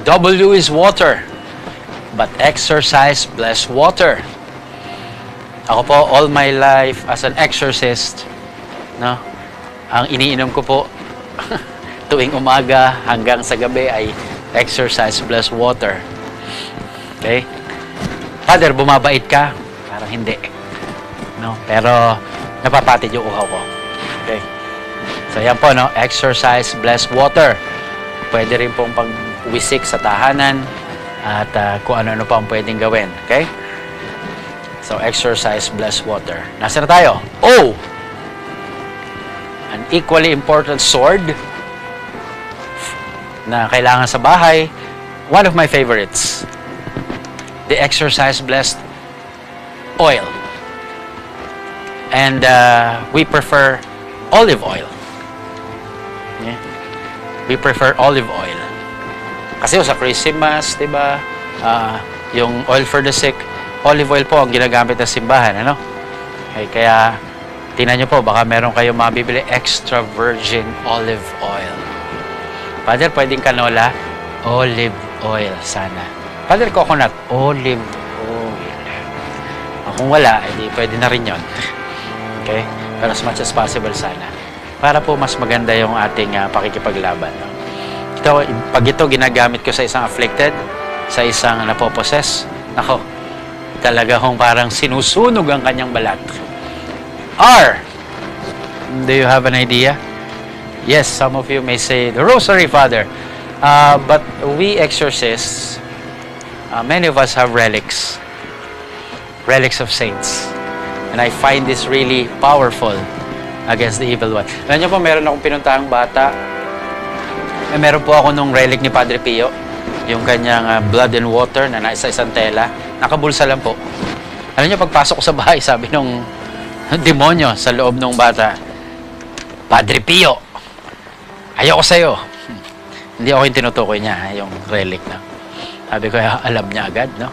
W is water. But exercise, bless water. Ako po, all my life as an exorcist, no, ang iniinom ko po tuwing umaga hanggang sa gabi ay exercise, bless water. Okay? Father, bumabait ka? Parang hindi. No? Pero, napapatid yung uhaw ko. Okay? So, yan po, no? Exercise, bless water. Pwede rin pong pag-wisik sa tahanan at kung ano-ano pa ang pwedeng gawin. Okay? So, exercise, bless water. Nasaan na tayo? O! An equally important sword na kailangan sa bahay. One of my favorites. The exercise, blessed oil. And we prefer olive oil. Yeah. We prefer olive oil. Kasi sa Christmas, di ba, yung oil for the sick, olive oil po ang ginagamit ng simbahan, ano? Okay, kaya, tingnan nyo po, baka meron kayong mabibili extra virgin olive oil. Father, pwedeng canola? Olive oil, sana. Father, coconut, olive oil. Kung wala, edi pwede na rin yun. Okay? Pero as much as possible sana. Para po mas maganda yung ating pakikipaglaban. No? Pag ito ginagamit ko sa isang afflicted, sa isang napoposes, nako, talaga hong parang sinusunog ang kanyang balat. R. Do you have an idea? Yes, some of you may say, the Rosary, Father. But we exorcists, many of us have relics. Relics of saints. And I find this really powerful against the evil one. Alam niyo po, meron akong pinuntahang bata. Meron po ako nung relic ni Padre Pio. Yung kanyang blood and water na nasa isang tela. Nakabulsa lang po. Alam niyo, pagpasok ko sa bahay, sabi nung demonyo sa loob ng bata, Padre Pio, ayoko sa'yo. Hindi ako yung tinutukoy niya, yung relic na. Sabi ko, alam niya agad, no?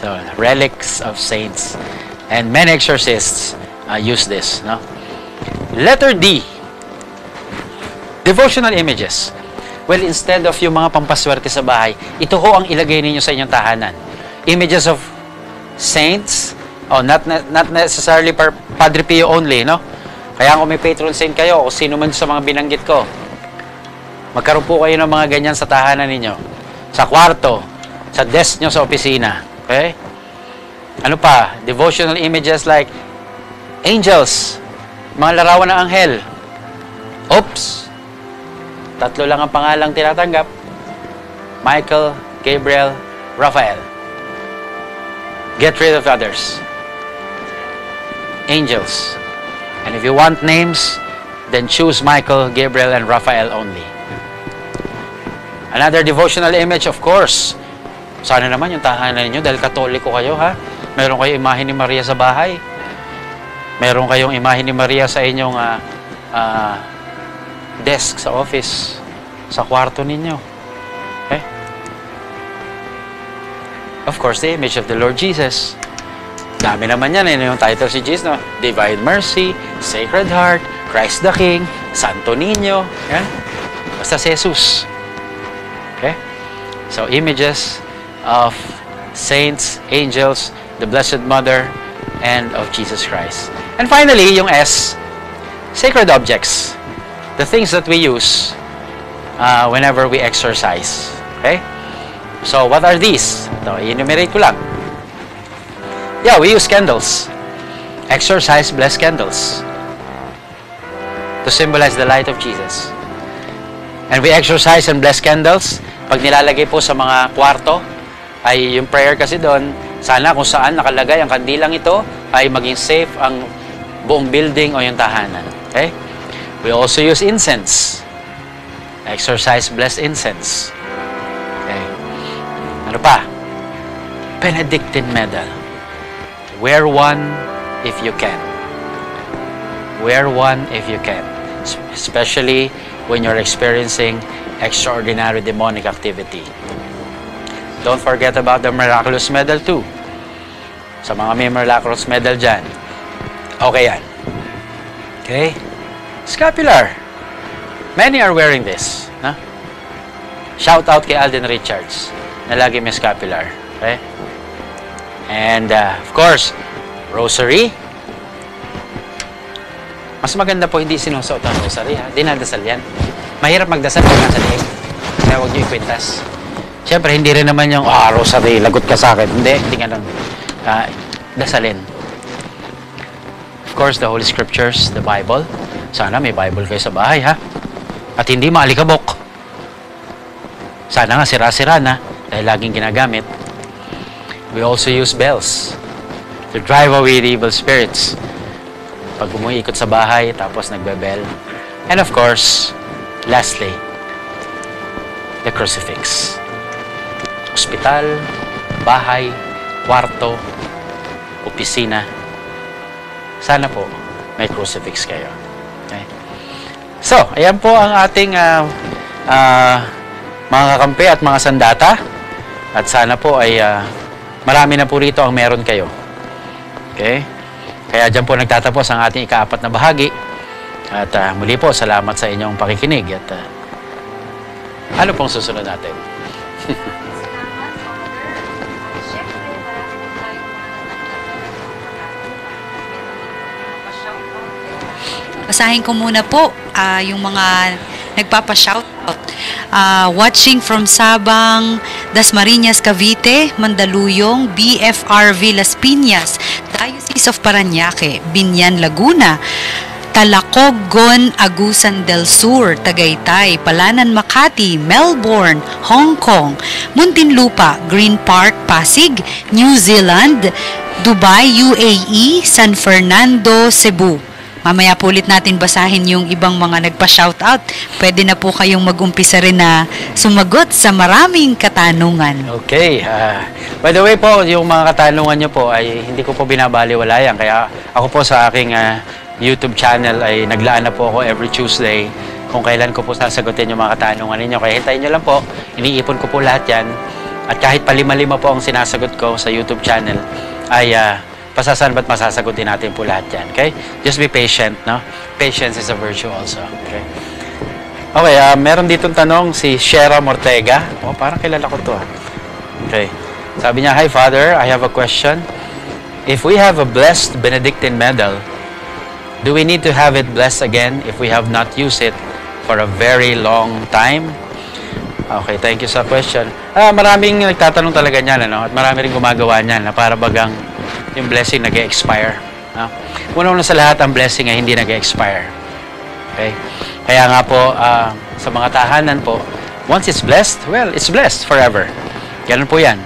So, relics of saints. And many exorcists use this, no? Letter D. Devotional images. Well, instead of yung mga pampaswerte sa bahay, ito ho ang ilagay ninyo sa inyong tahanan. Images of saints, not necessarily Padre Pio only, no? Kaya kung may patron saint kayo, o sino man sa mga binanggit ko, magkaroon po kayo ng mga ganyan sa tahanan ninyo. Sa kwarto, sa desk nyo sa opisina. Okay? Ano pa? Devotional images like angels, mga larawan ng anghel. Oops! 3 lang ang pangalang tinatanggap. Michael, Gabriel, Raphael. Get rid of others. Angels. And if you want names, then choose Michael, Gabriel, and Raphael only. Another devotional image, of course. Sana naman yung tahanan ninyo, dahil Katoliko kayo, ha? Meron kayong imahe ni Maria sa bahay. Meron kayong imahe ni Maria sa inyong desk sa office, sa kwarto ninyo. Okay? Of course, the image of the Lord Jesus. Dami naman yan. Yung title si Jesus, no? Divine Mercy, Sacred Heart, Christ the King, Santo Niño. Yan. Basta si Jesus. Okay? So, images of saints, angels, the Blessed Mother, and of Jesus Christ. And finally, yung S, sacred objects. The things that we use whenever we exercise. Okay? So, what are these? Ito, i-enumerate ko lang. Yeah, we use candles. Exercise blessed candles to symbolize the light of Jesus. And we exercise and bless candles. Pag nilalagay po sa mga kwarto, ay yung prayer kasi doon, sana kung saan nakalagay ang kandilang ito, ay maging safe ang buong building o yung tahanan. Okay? We also use incense. Exercise blessed incense. Okay. Ano pa? Benedictine medal. Wear one if you can. Wear one if you can. Especially when you're experiencing extraordinary demonic activity. Don't forget about the miraculous medal too. Sa mga may miraculous medal dyan. Okay yan. Okay? Scapular. Many are wearing this. Huh? Shout out kay Alden Richards na lagi may scapular. Okay? And of course, rosary. Mas maganda po hindi sinusuot ang rosary, ha? Dinadasal yan. Mahirap magdasal pag nasa liig. Kaya huwag niyo ikwintas. Siyempre, hindi rin naman yung, rosary, lagot ka sa akin. Hindi ganun. Dasalin. Of course, the Holy Scriptures, the Bible. Sana may Bible kayo sa bahay, ha? At hindi maalikabok. Sana nga sira-sira na dahil laging ginagamit. We also use bells to drive away the evil spirits. Pag umuikot sa bahay, tapos nagbe-bell. And of course, lastly, the crucifix. Ospital, bahay, kwarto, opisina. Sana po may crucifix kayo. Okay? So, ayan po ang ating mga kakampi at mga sandata. At sana po ay marami na po rito ang meron kayo. Okay? Kaya dyan po nagtatapos ang ating ika-4 na bahagi. At muli po, salamat sa inyong pakikinig. At ano pong susunod natin? Basahin ko muna po yung mga nagpapa-shoutout. Watching from Sabang, Dasmariñas, Cavite, Mandaluyong, BFRV Las Piñas, Diocese of Parañaque, Binyan, Laguna, Talacogon, Agusan del Sur, Tagaytay, Palanan, Makati, Melbourne, Hong Kong, Muntinlupa, Green Park, Pasig, New Zealand, Dubai, UAE, San Fernando, Cebu. Mamaya po ulit natin basahin yung ibang mga nagpa-shoutout. Pwede na po kayong mag-umpisa rin na sumagot sa maraming katanungan. Okay. By the way po, yung mga katanungan nyo po ay hindi ko po binabaliwalayan. Kaya ako po sa aking YouTube channel ay naglaan na po ako every Tuesday kung kailan ko po sasagutin yung mga katanungan ninyo. Kaya hintayin nyo lang po. Iniipon ko po lahat yan. At kahit palima-lima po ang sinasagot ko sa YouTube channel ay pasasan ba't masasagutin natin po lahat yan. Okay? Just be patient, no? Patience is a virtue also. Okay? Okay, meron ditong tanong si Shera Mortega. Oh, parang kilala ko to. Okay. Sabi niya, "Hi Father, I have a question. If we have a blessed Benedictine medal, do we need to have it blessed again if we have not used it for a very long time?" Okay, thank you sa question. Maraming nagtatanong talaga niyan, ano? At marami rin gumagawa niyan na para bagang yung blessing nag-expire. No? Una-una sa lahat, ang blessing ay hindi nag-expire. Okay? Kaya nga po, sa mga tahanan po, once it's blessed, well, it's blessed forever. Ganun po yan.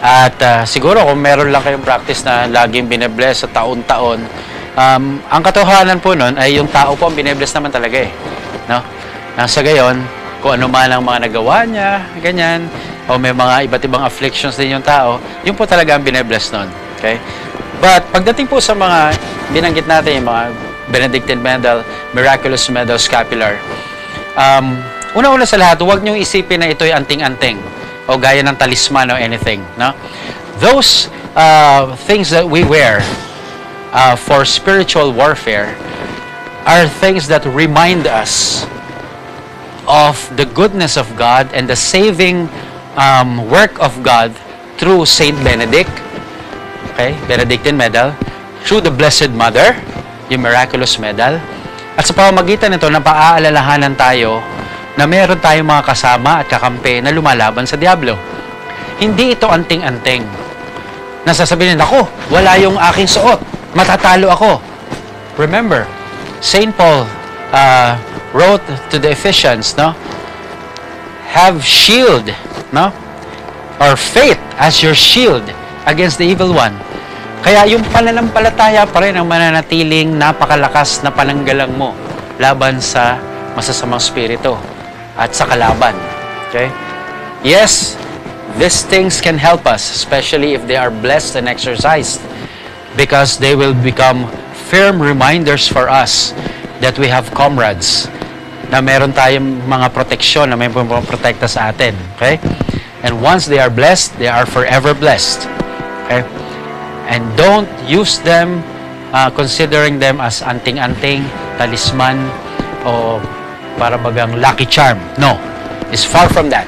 At siguro kung meron lang kayong practice na laging bine-bless sa taon-taon, ang katotohanan po nun ay yung tao po ang bine-bless naman talaga eh. No? Nasa gayon, kung ano man ang mga nagawa niya, ganyan, o may mga iba't ibang afflictions din yung tao, yun po talaga ang bine-bless nun. Okay? But pagdating po sa mga binanggit natin, yung mga Benedictine medal, miraculous medal, scapular, una-una sa lahat, huwag niyong isipin na ito'y anting-anting o gaya ng talisman o anything. No? Those things that we wear for spiritual warfare are things that remind us of the goodness of God and the saving work of God through Saint Benedict. Okay, Benedictine medal, through the Blessed Mother, yung miraculous medal. At sa pamamagitan nito, napaaalalahanan tayo na meron tayong mga kasama at kakampi na lumalaban sa Diablo. Hindi ito anting-anting. Nasasabihin, ako, wala yung aking suot, matatalo ako. Remember, Saint Paul wrote to the Ephesians, no? Have shield, no? Or faith as your shield against the evil one. Kaya yung pananampalataya pa rin ang mananatiling napakalakas na pananggalang mo laban sa masasamang spirito at sa kalaban. Okay? Yes, these things can help us, especially if they are blessed and exercised, because they will become firm reminders for us that we have comrades, na meron tayong mga proteksyon, na may protekta sa atin. Okay? And once they are blessed, they are forever blessed. Okay? And don't use them considering them as anting-anting, talisman, o para bagang lucky charm. No. It's far from that.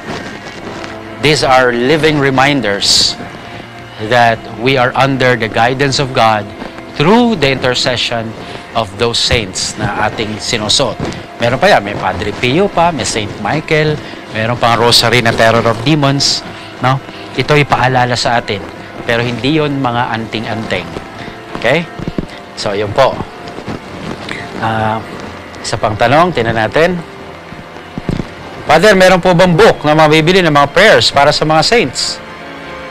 These are living reminders that we are under the guidance of God through the intercession of those saints na ating sinusot. Meron pa yan, may Padre Pio pa, may Saint Michael, meron pang Rosary na Terror of Demons. No? Ito'y paalala sa atin. Pero hindi yon mga anting-anting. Okay? So, yun po. Isa pang tanong, tinan natin. Father, meron po bang book na mabibili ng mga prayers para sa mga saints?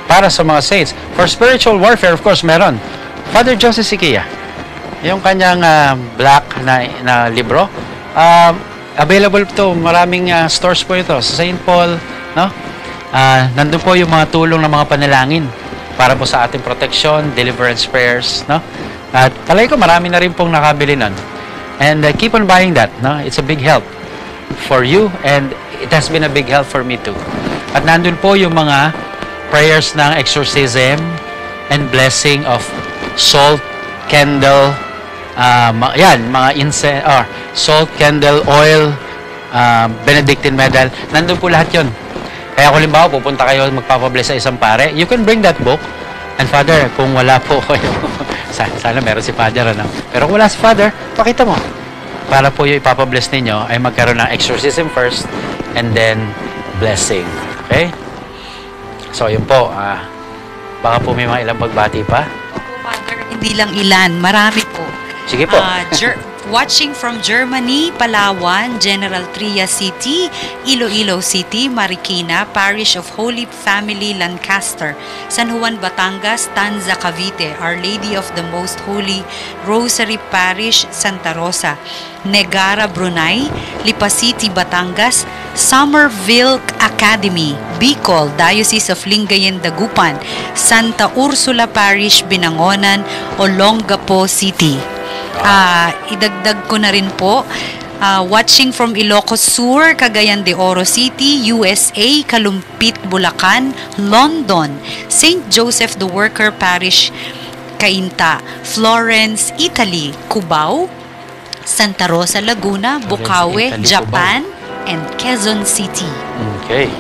Para sa mga saints. For spiritual warfare, of course, meron. Father Joseph Siquia, yung kanyang black na libro, available to, maraming stores po ito. Sa St. Paul, no? Nandun po yung mga tulong ng mga panalangin para po sa ating protection, deliverance prayers, no? At palagi ko marami na rin pong nakabili nun. And keep on buying that, no? It's a big help for you and it has been a big help for me too. At nandun po yung mga prayers ng exorcism and blessing of salt, candle, yan, mga incense, or salt, candle, oil, Benedictine medal. Nandun po lahat yun. Kaya kung limbawa, pupunta kayo magpapabless sa isang pare, you can bring that book. And Father, kung wala po kayo, sana meron si Father, ano? Pero kung wala si Father, pakita mo. para po yung ipapabless ninyo ay magkaroon ng exorcism first and then blessing. Okay? So, yun po. Baka po may mga ilang pagbati pa. Opo, Father, hindi lang ilan, marami po. Sige po. Watching from Germany, Palawan, General Trias City, Iloilo City, Marikina, Parish of Holy Family, Lancaster, San Juan, Batangas, Tanza, Cavite, Our Lady of the Most Holy Rosary Parish, Santa Rosa, Negara, Brunei, Lipa City, Batangas, Somerville Academy, Bicol, Diocese of Lingayen, Dagupan, Santa Ursula Parish, Binangonan, Olongapo City. Idagdag ko na rin po, watching from Ilocos Sur, Cagayan de Oro City, USA, Kalumpit, Bulacan, London, St. Joseph the Worker Parish, Cainta, Florence, Italy, Cubao, Santa Rosa, Laguna, Bukawi, Italy, Japan, and Quezon City. Okay.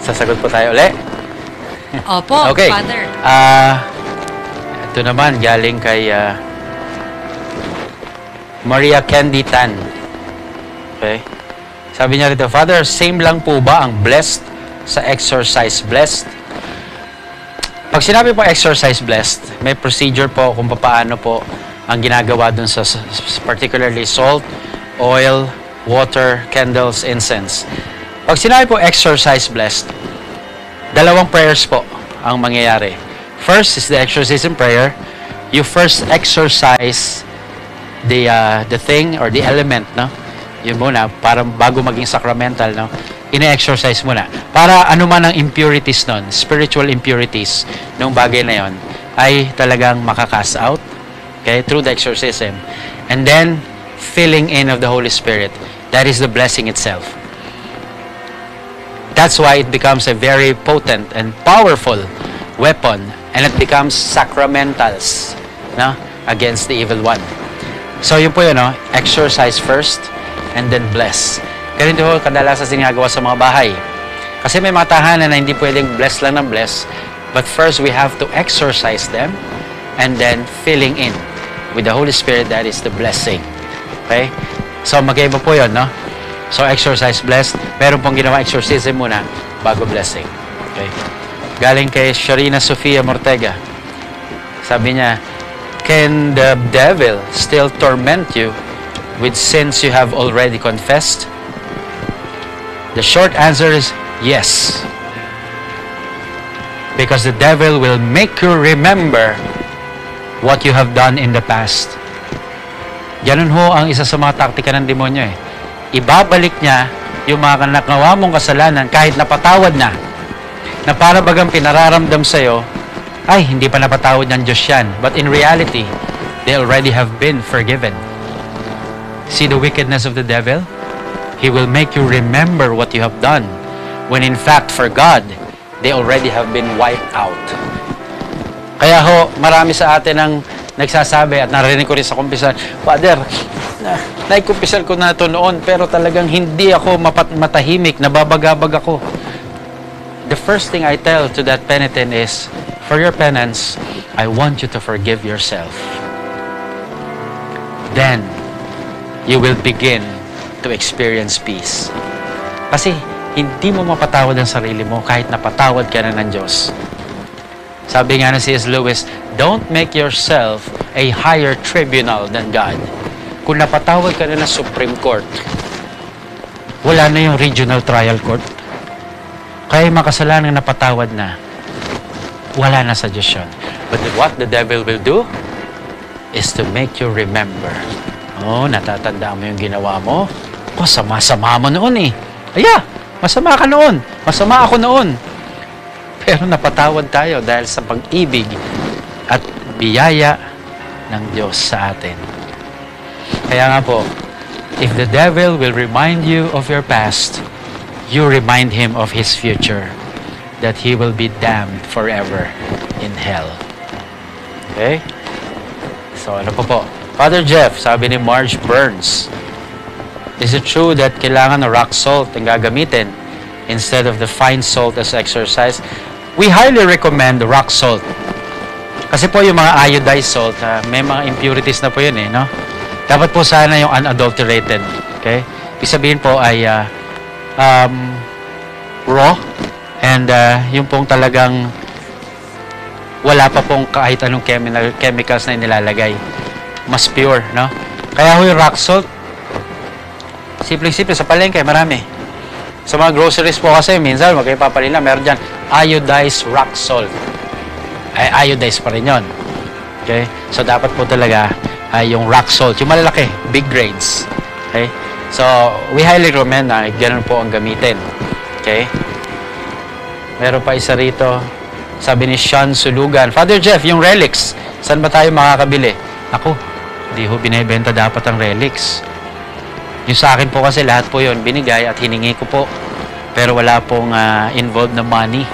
Sasagot po tayo ulit. Opo, Okay. Father. Ito naman, galing kay Maria Candy Tan. Okay. Sabi niya rito, Father, same lang po ba ang blessed sa exercise blessed? Pag sinabi po exercise blessed, may procedure po kung paano po ang ginagawa dun sa particularly salt, oil, water, candles, incense. Pag sinabi po exercise blessed, dalawang prayers po ang mangyayari. First is the exorcism prayer. You first exorcise the thing or the element, no? Yun muna, para bago maging sacramental, no? Ine-exorcise muna. Para anuman ang impurities nun, spiritual impurities nung bagay na yon, ay talagang makakast out, okay, through the exorcism. And then, filling in of the Holy Spirit. That is the blessing itself. That's why it becomes a very potent and powerful weapon, and it becomes sacramentals, no? Against the evil one. So, yun po yun, no? Exorcise first, and then bless. Ganito po, kadalasan sinagawa sa mga bahay. Kasi may mga tahanan na hindi pwedeng bless lang ng bless, but first, we have to exorcise them, and then filling in with the Holy Spirit, that is the blessing. Okay? So, magkaiba po yun, no? So, exorcise, bless. Meron pong ginawa exorcism muna, bago blessing. Okay? Galing kay Sharina Sofia Mortega. Sabi niya, can the devil still torment you with sins you have already confessed? The short answer is yes. Because the devil will make you remember what you have done in the past. Ganun ho ang isa sa mga taktika ng demonyo eh. Ibabalik niya yung mga nagawa mong kasalanan kahit napatawad na. Na para bagang pinararamdam sa'yo, ay, hindi pa napatawad ng Diyos yan. But in reality, they already have been forgiven. See the wickedness of the devil? He will make you remember what you have done. When in fact, for God, they already have been wiped out. Kaya ho, marami sa atin ang nagsasabi at narinig ko rin sa kumpisal, Father, naikumpisal ko na ito noon, pero talagang hindi ako matahimik, nababagabag ako. The first thing I tell to that penitent is, for your penance, I want you to forgive yourself. Then, you will begin to experience peace. Kasi, hindi mo mapatawad ang sarili mo kahit napatawad ka na ng Diyos. Sabi nga na C.S. Lewis, don't make yourself a higher tribunal than God. Kung napatawad ka na ng Supreme Court, wala na yung regional trial court. Kaya yung makasalanan napatawad na, wala na sa Diyos yun. But what the devil will do is to make you remember. Oh, natatandaan mo yung ginawa mo? Oh, sama-sama mo noon eh. Aya, masama ka noon. Masama ako noon. Pero napatawad tayo dahil sa pag-ibig at biyaya ng Diyos sa atin. Kaya nga po, if the devil will remind you of your past, you remind him of his future, that he will be damned forever in hell. Okay? So, ano po? Father Jeff, sabi ni Marge Burns, is it true that kailangan na rock salt ang gagamitin instead of the fine salt as exercise? We highly recommend rock salt. Kasi po yung mga iodized salt, may mga impurities na po yun eh, no? Dapat po sana yung unadulterated. Okay? Ibig sabihin po ay raw and yung pong talagang wala pa pong kahit anong chemicals na inilalagay. Mas pure, no? Kaya ho yung rock salt, simple-simple sa palengke, marami. Sa mga groceries po kasi, minsan, magkaipapalit na, meron dyan, iodized rock salt. Ay, iodized pa rin yun. Okay? So, dapat po talaga yung rock salt, yung malalaki, big grades. Okay? So, we highly recommend na ganun po ang gamitin. Okay? Meron pa isa rito. Sabi ni Sean Sulugan, Father Jeff, yung relics, saan ba tayo makakabili? Ako, di ho binibenta dapat ang relics. Yung sa akin po kasi lahat po yun binigay at hiningi ko po. Pero wala pong involved na money.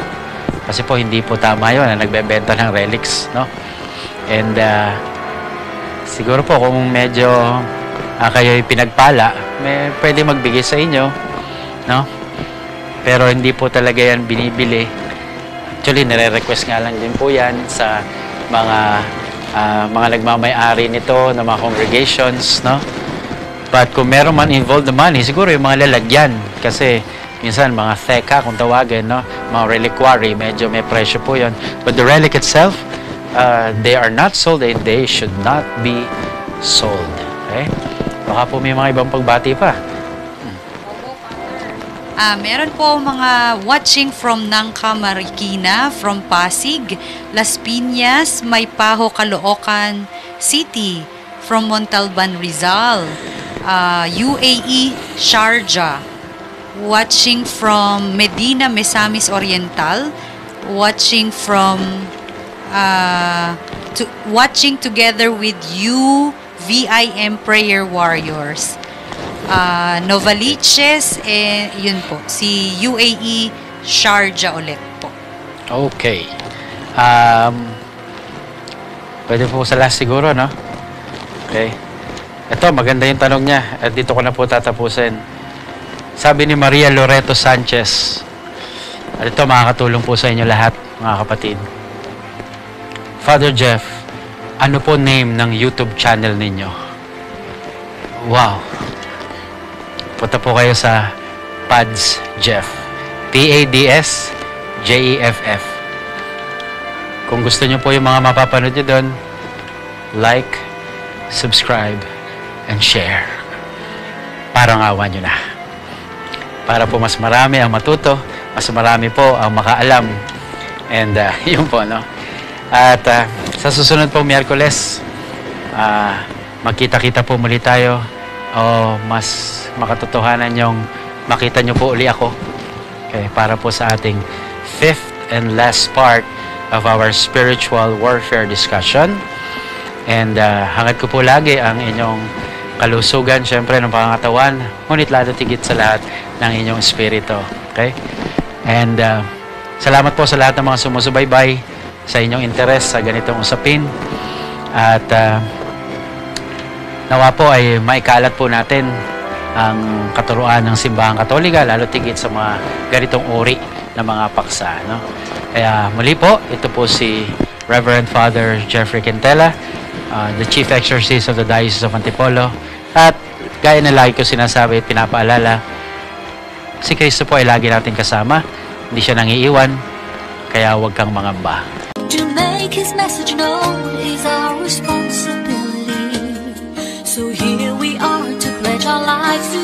Kasi po hindi po tama yun na nagbebenta ng relics, no? And siguro po kung medyo kayo'y pinagpala, pwede magbigay sa inyo, no? Pero hindi po talaga yan binibili. Actually, nire-request nga lang din po yan sa mga nagmamay-ari nito, na mga congregations, no? But kung meron man involved na money, siguro yung mga lalagyan. Kasi minsan mga theka, kung tawagin, no? Mga reliquary, medyo may presyo po yun. But the relic itself, they are not sold and they should not be sold. Okay? Baka po may mga ibang pagbati pa. Meron po mga watching from Nangka, Marikina, from Pasig, Las Piñas, Maypaho, Caloocan City, from Montalban, Rizal, UAE, Sharjah, watching from Medina, Misamis Oriental, watching from watching together with you, VIM Prayer Warriors. Novaliches, yun po, si UAE Sharjah ulit po. Okay. Pwede po sa last siguro, no? Okay. Ito, maganda yung tanong niya. At dito ko na po tatapusin. Sabi ni Maria Loreto Sanchez, at ito makakatulong po sa inyo lahat, mga kapatid. Father Jeff, ano po name ng YouTube channel ninyo? Wow. Punta po kayo sa Pads Jeff. Pads Jeff. Kung gusto nyo po yung mga mapapanood nyo doon, like, subscribe, and share. Parang awa nyo na. Para po mas marami ang matuto, mas marami po ang makaalam. And yun po, no? At sa susunod po Miyerkules, magkita-kita po muli tayo o mas makatotohanan yung makita nyo po uli ako. Okay, para po sa ating fifth and last part of our spiritual warfare discussion. And hangad ko po lagi ang inyong kalusugan, syempre, ng pangangatawan, ngunit lalo tigit sa lahat ng inyong espiritu. Okay? And salamat po sa lahat ng mga sumusubaybay sa inyong interes sa ganitong usapin. At nawa po ay maikalat po natin ang katuruan ng Simbahang Katolika, lalo tigit sa mga ganitong uri ng mga paksa. No? Kaya muli po, ito po si Reverend Father Jeffrey Quintela, the Chief Exorcist of the Diocese of Antipolo. At gaya na lagi ko sinasabi at pinapaalala, si Kristo po ay lagi natin kasama, hindi siya nangiiwan, kaya huwag kang mangamba. To make His message known is our responsibility. So here we are to pledge our lives to